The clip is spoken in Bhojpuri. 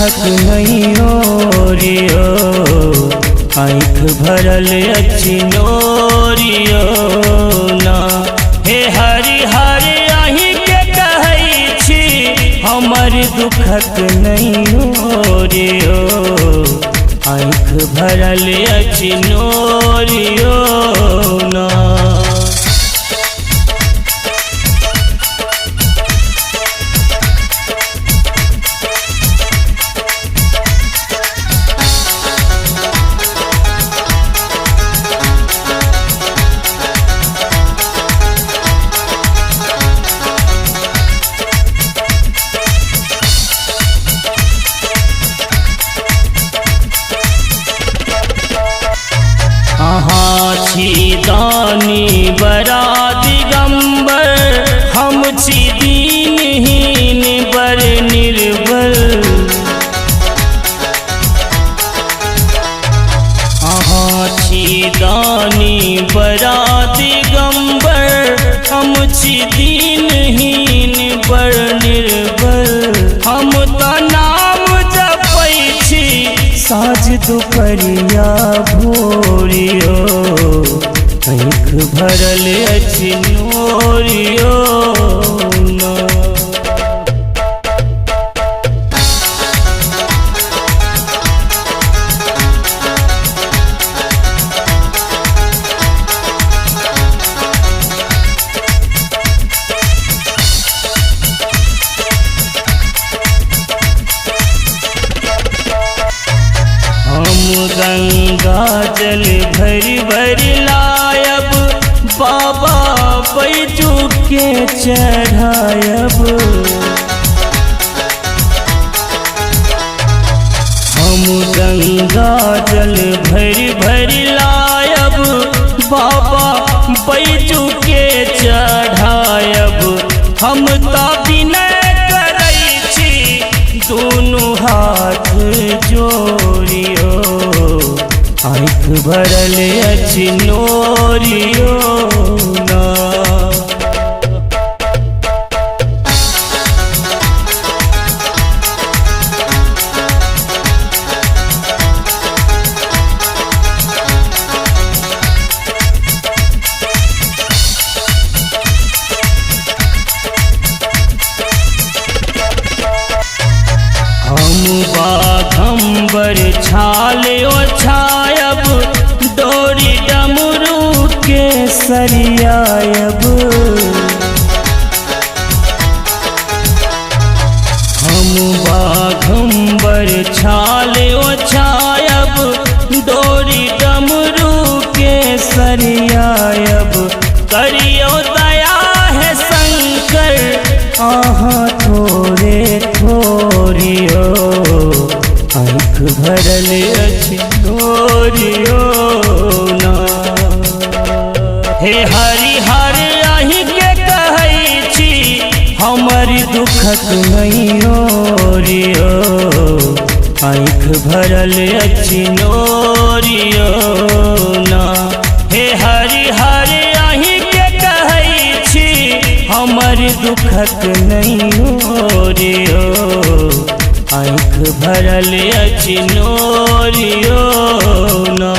दुखक नहीं ओरियो, आँख भरल अछि नोरियो ना। हे हरि हरि अहीं के कहै छी, हमर दुखक नहीं ओरियो, आँख भरल अछि नोरियो ना। अहाँ छी दानी बड़ा दिगंबर, हम छी दीनहीन बर निर्बल। अहाँ छी दानी बड़ा दिगंबर, हम छी दीनहीन बर निर्बल। हम तो नाम जपै छी साँझ दुपहरिया भोरियो, आँख भरल अछि नोरियो ना। गंगा जल भरि भरि लायब, बाबा बैजू के चढ़ायब। हम गंगा जल भरि भरि लायब, बाबा बैजू के चढ़ायब। हम तो विनय करै छी दोनों हाथ जोड़ियो, आँख भरल अछि नोरियो ना। हम बाघंबर छाल ओछायब, डोरी डमरू के सरियायब। हम बाघंबर छाल ओछायब, डोरी डमरू के सरियायब। करियो दया है शंकर, आहाँ थोड़े थोरियो, आँख भरल अछि नोरियो ना। हे हरि हरि अहीं के कहै छी, हमर दुखक नहीं ओरियो, आँख भरल अछि नोरियो ना। हे हरि हरि अहीं के कहै छी, हमर दुखक नहीं ओरियो, आँख भरल अछि नोरियो ना।